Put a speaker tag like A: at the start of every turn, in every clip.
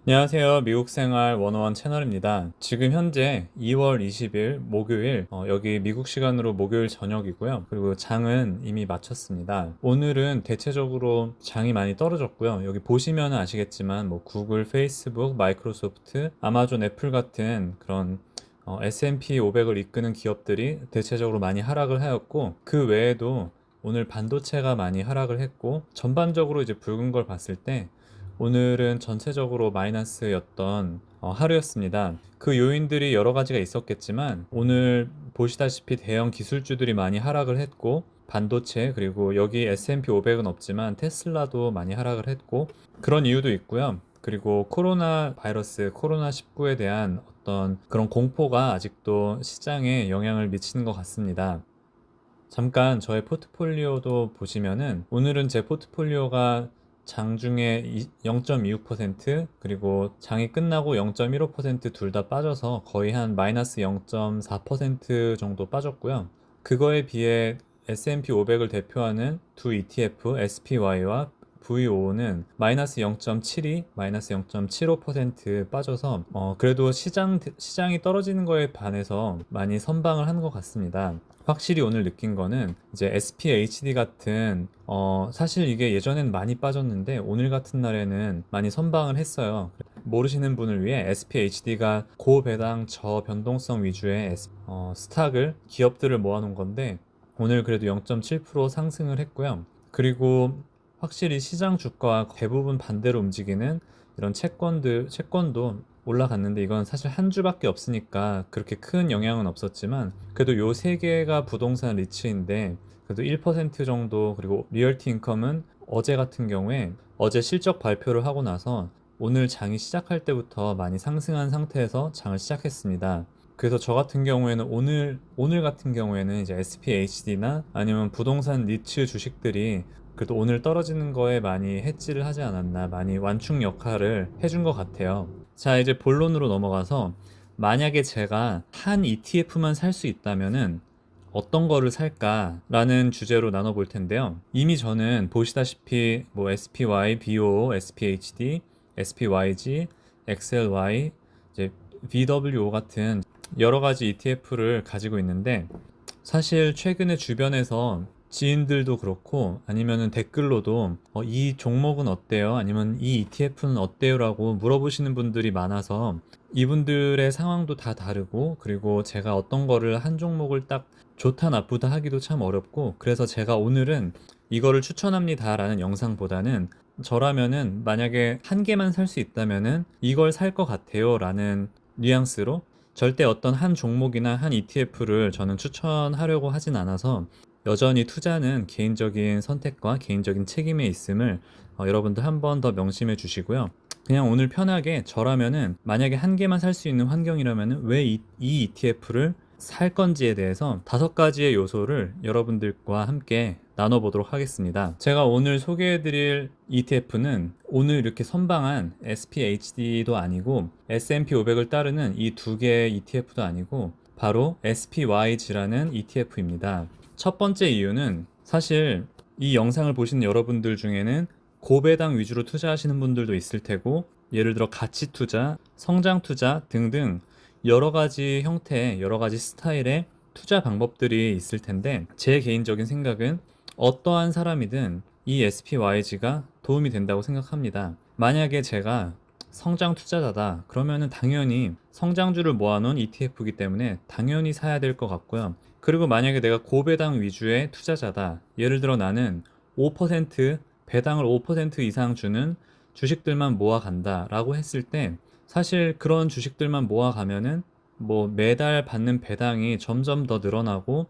A: 안녕하세요. 미국생활 101 채널입니다. 지금 현재 2월 20일 목요일, 여기 미국 시간으로 목요일 저녁이고요. 그리고 장은 이미 마쳤습니다. 오늘은 대체적으로 장이 많이 떨어졌고요. 여기 보시면 아시겠지만 뭐 구글, 페이스북, 마이크로소프트, 아마존, 애플 같은 그런 S&P 500을 이끄는 기업들이 대체적으로 많이 하락을 하였고, 그 외에도 오늘 반도체가 많이 하락을 했고, 전반적으로 이제 붉은 걸 봤을 때 오늘은 전체적으로 마이너스였던 하루였습니다. 그 요인들이 여러 가지가 있었겠지만 오늘 보시다시피 대형 기술주들이 많이 하락을 했고, 반도체 그리고 여기 S&P 500은 없지만 테슬라도 많이 하락을 했고, 그런 이유도 있고요. 그리고 코로나 바이러스, 코로나19에 대한 어떤 그런 공포가 아직도 시장에 영향을 미치는 것 같습니다. 잠깐 저의 포트폴리오도 보시면은 오늘은 제 포트폴리오가 장중에 0.26% 그리고 장이 끝나고 0.15% 둘 다 빠져서 거의 한 마이너스 0.4% 정도 빠졌고요. 그거에 비해 S&P 500을 대표하는 두 ETF SPY와 VO는 마이너스 0.72, 마이너스 0.75% 빠져서 그래도 시장이 떨어지는 거에 반해서 많이 선방을 한 것 같습니다. 확실히 오늘 느낀 거는 이제 SPHD 같은 사실 이게 예전엔 많이 빠졌는데 오늘 같은 날에는 많이 선방을 했어요. 모르시는 분을 위해 SPHD가 고배당 저변동성 위주의 스탁을 기업들을 모아놓은 건데 오늘 그래도 0.7% 상승을 했고요. 그리고 확실히 시장 주가와 대부분 반대로 움직이는 이런 채권도 올라갔는데 이건 사실 한 주밖에 없으니까 그렇게 큰 영향은 없었지만 그래도 요 세 개가 부동산 리츠인데 그래도 1% 정도. 그리고 리얼티 인컴은 어제 같은 경우에 어제 실적 발표를 하고 나서 오늘 장이 시작할 때부터 많이 상승한 상태에서 장을 시작했습니다. 그래서 저 같은 경우에는 오늘 같은 경우에는 이제 SPHD나 아니면 부동산 리츠 주식들이 그래도 오늘 떨어지는 거에 많이 해지를 하지 않았나, 많이 완충 역할을 해준 것 같아요. 자, 이제 본론으로 넘어가서 만약에 제가 한 ETF만 살 수 있다면은 어떤 거를 살까라는 주제로 나눠볼 텐데요. 이미 저는 보시다시피 뭐 SPY, BO, SPHD, SPYG, XLY, 이제 VWO 같은 여러 가지 ETF를 가지고 있는데 사실 최근에 주변에서 지인들도 그렇고 아니면은 댓글로도 이 종목은 어때요? 아니면 이 ETF는 어때요? 라고 물어보시는 분들이 많아서 이분들의 상황도 다 다르고 그리고 제가 어떤 거를 한 종목을 딱 좋다 나쁘다 하기도 참 어렵고 그래서 제가 오늘은 이거를 추천합니다 라는 영상보다는 저라면은 만약에 한 개만 살 수 있다면은 이걸 살 것 같아요 라는 뉘앙스로 절대 어떤 한 종목이나 한 ETF를 저는 추천하려고 하진 않아서 여전히 투자는 개인적인 선택과 개인적인 책임에 있음을 여러분들 한 번 더 명심해 주시고요. 그냥 오늘 편하게 저라면은 만약에 한 개만 살 수 있는 환경이라면은 왜 이 ETF를 살 건지에 대해서 5가지의 요소를 여러분들과 함께 나눠보도록 하겠습니다. 제가 오늘 소개해드릴 ETF는 오늘 이렇게 선방한 SPHD도 아니고 S&P 500을 따르는 이 두 개의 ETF도 아니고 바로 SPYG라는 ETF입니다. 첫 번째 이유는 사실 이 영상을 보시는 여러분들 중에는 고배당 위주로 투자하시는 분들도 있을 테고 예를 들어 가치 투자, 성장 투자 등등 여러 가지 형태, 여러 가지 스타일의 투자 방법들이 있을 텐데 제 개인적인 생각은 어떠한 사람이든 이 SPYG가 도움이 된다고 생각합니다. 만약에 제가 성장 투자자다 그러면은 당연히 성장주를 모아놓은 ETF이기 때문에 당연히 사야 될 것 같고요. 그리고 만약에 내가 고배당 위주의 투자자다. 예를 들어 나는 5% 배당을 5% 이상 주는 주식들만 모아간다 라고 했을 때 사실 그런 주식들만 모아가면은 뭐 매달 받는 배당이 점점 더 늘어나고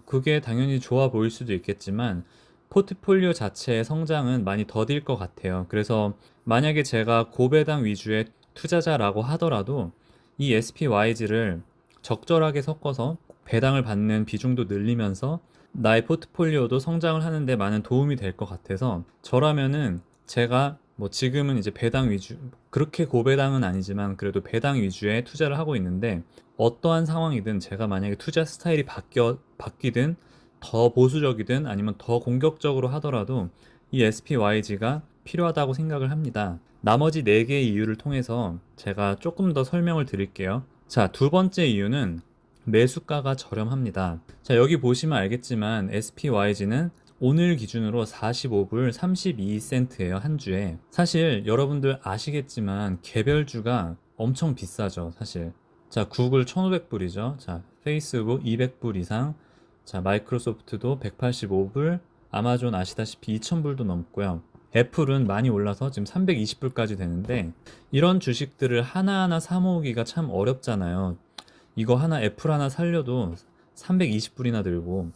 A: 그게 당연히 좋아 보일 수도 있겠지만 포트폴리오 자체의 성장은 많이 더딜 것 같아요. 그래서 만약에 제가 고배당 위주의 투자자라고 하더라도 이 SPYG를 적절하게 섞어서 배당을 받는 비중도 늘리면서 나의 포트폴리오도 성장을 하는데 많은 도움이 될 것 같아서 저라면은 제가 뭐 지금은 이제 배당 위주, 그렇게 고배당은 아니지만 그래도 배당 위주의 투자를 하고 있는데 어떠한 상황이든 제가 만약에 투자 스타일이 바뀌든 더 보수적이든 아니면 더 공격적으로 하더라도 이 SPYG가 필요하다고 생각을 합니다. 나머지 4개의 이유를 통해서 제가 조금 더 설명을 드릴게요. 자, 두 번째 이유는 매수가가 저렴합니다. 자, 여기 보시면 알겠지만 SPYG는 오늘 기준으로 45불 32센트예요, 한 주에. 사실 여러분들 아시겠지만 개별주가 엄청 비싸죠, 사실. 자, 구글 1,500불이죠. 자, 페이스북 200불 이상. 자, 마이크로소프트도 185불, 아마존 아시다시피 2,000불도 넘고요. 애플은 많이 올라서 지금 320불까지 되는데, 이런 주식들을 하나하나 사 모으기가 참 어렵잖아요. 이거 하나, 애플 하나 살려도 320불이나 들고,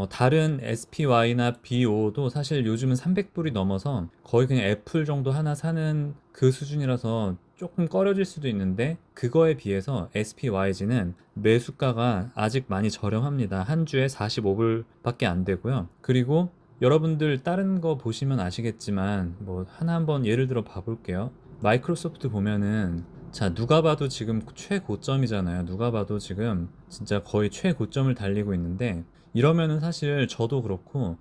A: 다른 SPY나 BO도 사실 요즘은 300불이 넘어서 거의 그냥 애플 정도 하나 사는 그 수준이라서 조금 꺼려질 수도 있는데, 그거에 비해서 SPYG는 매수가가 아직 많이 저렴합니다. 한 주에 45불밖에 안 되고요. 그리고 여러분들 다른 거 보시면 아시겠지만 뭐 하나 한번 예를 들어 봐볼게요. 마이크로소프트 보면은, 자, 누가 봐도 지금 최고점이잖아요. 누가 봐도 지금 진짜 거의 최고점을 달리고 있는데, 이러면은 사실 저도 그렇고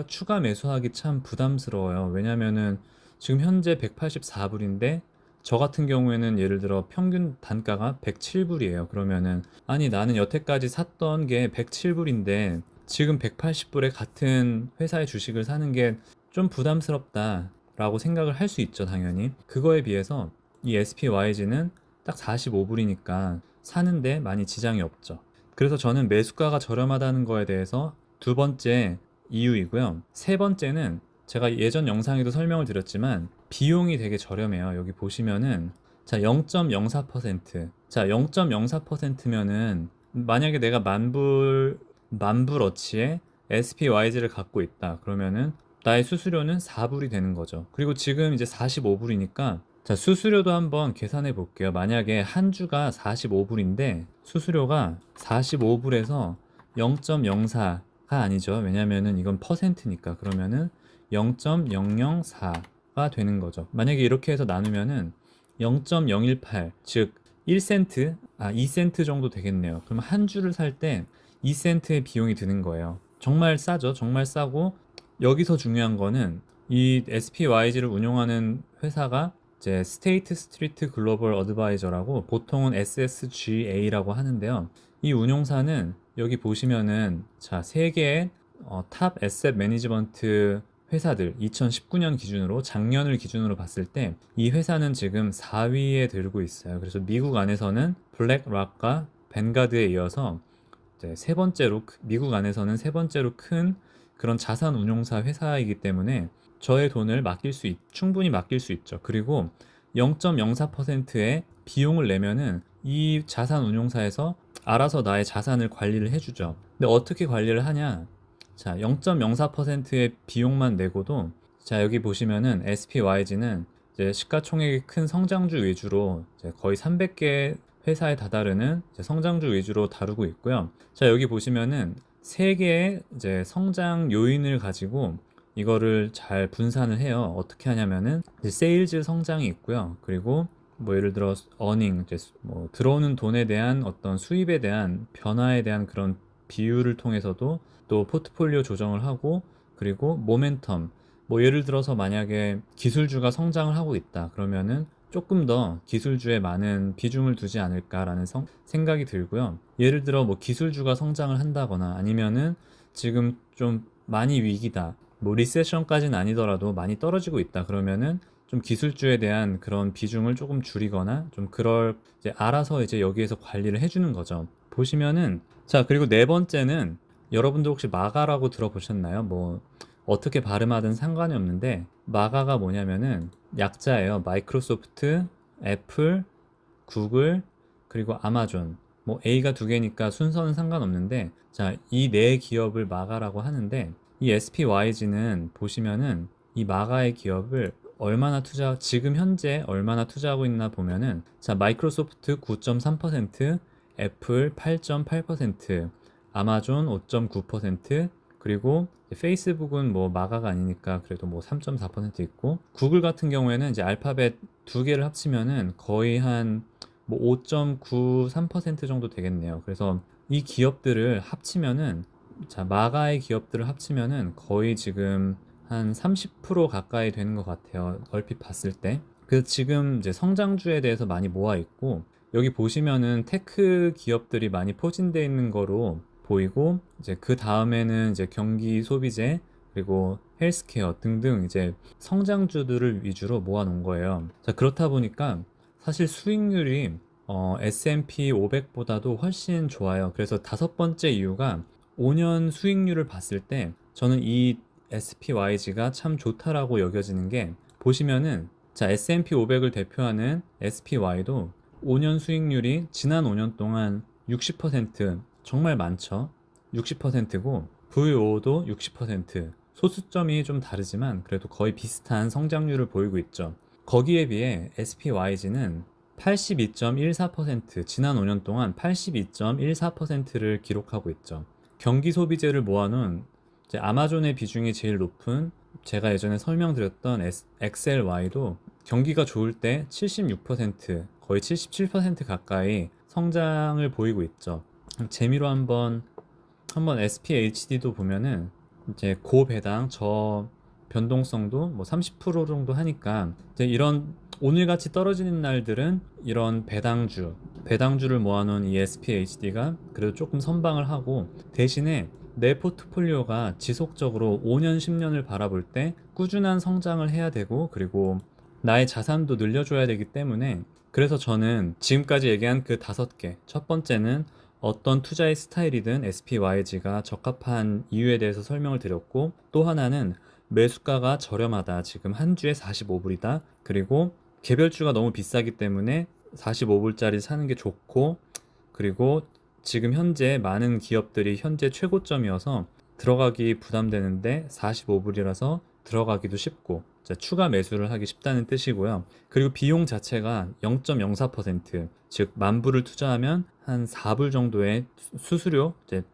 A: 추가 매수하기 참 부담스러워요. 왜냐면은 지금 현재 184불인데 저 같은 경우에는 예를 들어 평균 단가가 107불이에요. 그러면은 아니, 나는 여태까지 샀던 게 107불인데 지금 180불에 같은 회사의 주식을 사는 게 좀 부담스럽다라고 생각을 할 수 있죠, 당연히. 그거에 비해서 이 SPYG는 딱 45불이니까 사는데 많이 지장이 없죠. 그래서 저는 매수가가 저렴하다는 거에 대해서 두 번째 이유이고요. 세 번째는 제가 예전 영상에도 설명을 드렸지만 비용이 되게 저렴해요. 여기 보시면은, 자, 0.04%. 자, 0.04%면은 만약에 내가 만불어치의 SPYG를 갖고 있다. 그러면은 나의 수수료는 4불이 되는 거죠. 그리고 지금 이제 45불이니까, 자, 수수료도 한번 계산해 볼게요. 만약에 한 주가 45불인데 수수료가 45불에서 0.04가 아니죠. 왜냐면은 이건 퍼센트니까. 그러면은 0.004가 되는 거죠. 만약에 이렇게 해서 나누면은 0.018, 즉 1센트, 2센트 정도 되겠네요. 그럼 한 주를 살 때 2센트의 비용이 드는 거예요. 정말 싸죠. 정말 싸고, 여기서 중요한 거는 이 SPYG를 운용하는 회사가 이제 스테이트 스트리트 글로벌 어드바이저라고, 보통은 SSGA라고 하는데요. 이 운용사는 여기 보시면은, 자, 세계의 탑 에셋 매니지먼트 회사들 2019년 기준으로, 작년을 기준으로 봤을 때 이 회사는 지금 4위에 들고 있어요. 그래서 미국 안에서는 블랙락과 벤가드에 이어서 이제 세 번째로, 미국 안에서는 세 번째로 큰 그런 자산 운용사 회사이기 때문에 저의 돈을 충분히 맡길 수 있죠. 그리고 0.04%의 비용을 내면은 이 자산 운용사에서 알아서 나의 자산을 관리를 해주죠. 근데 어떻게 관리를 하냐? 자, 0.04%의 비용만 내고도, 자, 여기 보시면은 SPYG는 이제 시가총액이 큰 성장주 위주로 이제 거의 300개 회사에 다다르는 이제 성장주 위주로 다루고 있고요. 자, 여기 보시면은 세 개의 이제 성장 요인을 가지고 이거를 잘 분산을 해요. 어떻게 하냐면은 이제 세일즈 성장이 있고요. 그리고 뭐 예를 들어 어닝, 이제 뭐 들어오는 돈에 대한 어떤 수입에 대한 변화에 대한 그런 비율을 통해서도 또 포트폴리오 조정을 하고, 그리고 모멘텀, 뭐 예를 들어서 만약에 기술주가 성장을 하고 있다. 그러면은 조금 더 기술주에 많은 비중을 두지 않을까라는 생각이 들고요. 예를 들어 뭐 기술주가 성장을 한다거나, 아니면은 지금 좀 많이 위기다, 뭐 리세션까지는 아니더라도 많이 떨어지고 있다. 그러면은 좀 기술주에 대한 그런 비중을 조금 줄이거나, 좀 그럴 이제 알아서 이제 여기에서 관리를 해주는 거죠. 보시면은, 자, 그리고 네 번째는, 여러분들 혹시 마가라고 들어보셨나요? 뭐 어떻게 발음하든 상관이 없는데, 마가가 뭐냐면은 약자예요. 마이크로소프트, 애플, 구글, 그리고 아마존. 뭐 A가 두 개니까 순서는 상관없는데, 자, 이 네 기업을 마가라고 하는데, 이 SPYG는 보시면은 이 마가의 기업을 지금 현재 얼마나 투자하고 있나 보면은, 자, 마이크로소프트 9.3%, 애플 8.8%, 아마존 5.9%, 그리고 페이스북은 뭐 마가가 아니니까 그래도 뭐 3.4% 있고, 구글 같은 경우에는 이제 알파벳 두 개를 합치면은 거의 한 뭐 5.93% 정도 되겠네요. 그래서 이 기업들을 합치면은, 자, 마가의 기업들을 합치면은 거의 지금 한 30% 가까이 되는 것 같아요. 얼핏 봤을 때. 그래서 지금 이제 성장주에 대해서 많이 모아 있고, 여기 보시면은 테크 기업들이 많이 포진되어 있는 거로 보이고, 이제 그 다음에는 이제 경기 소비재, 그리고 헬스케어 등등 이제 성장주들을 위주로 모아 놓은 거예요. 자, 그렇다 보니까 사실 수익률이 S&P 500보다도 훨씬 좋아요. 그래서 다섯 번째 이유가 5년 수익률을 봤을 때 저는 이 SPYG가 참 좋다라고 여겨지는 게, 보시면은 자, S&P 500을 대표하는 SPY도 5년 수익률이 지난 5년 동안 60%, 정말 많죠. 60%고 VO도 60%, 소수점이 좀 다르지만 그래도 거의 비슷한 성장률을 보이고 있죠. 거기에 비해 SPYG는 82.14%, 지난 5년 동안 82.14%를 기록하고 있죠. 경기 소비재를 모아놓은 이제 아마존의 비중이 제일 높은, 제가 예전에 설명드렸던 XLY도 경기가 좋을 때 76%, 거의 77% 가까이 성장을 보이고 있죠. 재미로 한번 SPHD도 보면은 이제 고배당 저 변동성도 뭐 30% 정도 하니까, 이제 이런 오늘같이 떨어지는 날들은 이런 배당주를 모아놓은 이 SPHD가 그래도 조금 선방을 하고, 대신에 내 포트폴리오가 지속적으로 5년, 10년을 바라볼 때 꾸준한 성장을 해야 되고, 그리고 나의 자산도 늘려줘야 되기 때문에, 그래서 저는 지금까지 얘기한 그 다섯 개, 첫 번째는 어떤 투자의 스타일이든 SPYG가 적합한 이유에 대해서 설명을 드렸고, 또 하나는 매수가가 저렴하다. 지금 한 주에 45불이다. 그리고 개별주가 너무 비싸기 때문에 45불짜리 사는 게 좋고, 그리고 지금 현재 많은 기업들이 현재 최고점이어서 들어가기 부담되는데 45불이라서 들어가기도 쉽고, 추가 매수를 하기 쉽다는 뜻이고요. 그리고 비용 자체가 0.04%, 즉 만불을 투자하면 한 4불 정도의 수수료, 이제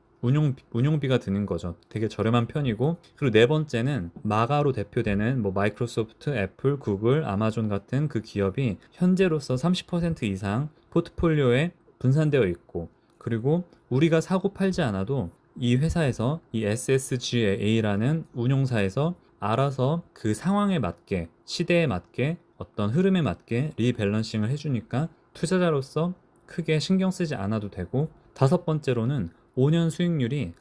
A: 운용비가 드는 거죠. 되게 저렴한 편이고, 그리고 네 번째는 마가로 대표되는 뭐 마이크로소프트, 애플, 구글, 아마존 같은 그 기업이 현재로서 30% 이상 포트폴리오에 분산되어 있고, 그리고 우리가 사고 팔지 않아도 이 회사에서, 이 SSGA라는 운용사에서 알아서 그 상황에 맞게, 시대에 맞게, 어떤 흐름에 맞게 리밸런싱을 해주니까 투자자로서 크게 신경 쓰지 않아도 되고, 다섯 번째로는 5년 수익률이,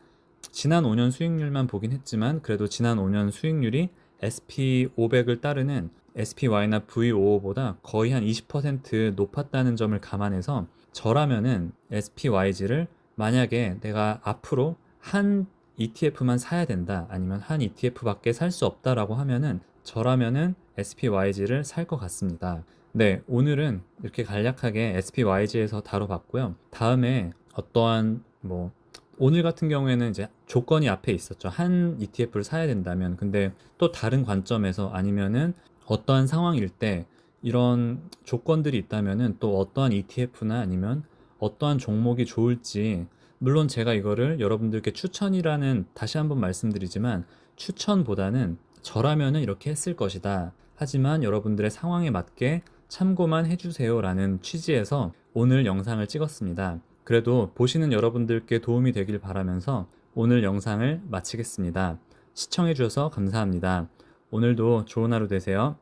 A: 지난 5년 수익률만 보긴 했지만 그래도 지난 5년 수익률이 SP500을 따르는 SPY나 VOO보다 거의 한 20% 높았다는 점을 감안해서, 저라면은 SPYG를 만약에 내가 앞으로 한 ETF만 사야 된다, 아니면 한 ETF밖에 살 수 없다라고 하면은 저라면은 SPYG를 살 것 같습니다. 네, 오늘은 이렇게 간략하게 SPYG에서 다뤄봤고요. 다음에 어떠한 뭐 오늘 같은 경우에는 이제 조건이 앞에 있었죠. 한 ETF를 사야 된다면. 근데 또 다른 관점에서, 아니면은 어떠한 상황일 때 이런 조건들이 있다면은 또 어떠한 ETF나 아니면 어떠한 종목이 좋을지, 물론 제가 이거를 여러분들께 추천이라는, 다시 한번 말씀드리지만 추천보다는 저라면은 이렇게 했을 것이다, 하지만 여러분들의 상황에 맞게 참고만 해주세요 라는 취지에서 오늘 영상을 찍었습니다. 그래도 보시는 여러분들께 도움이 되길 바라면서 오늘 영상을 마치겠습니다. 시청해주셔서 감사합니다. 오늘도 좋은 하루 되세요.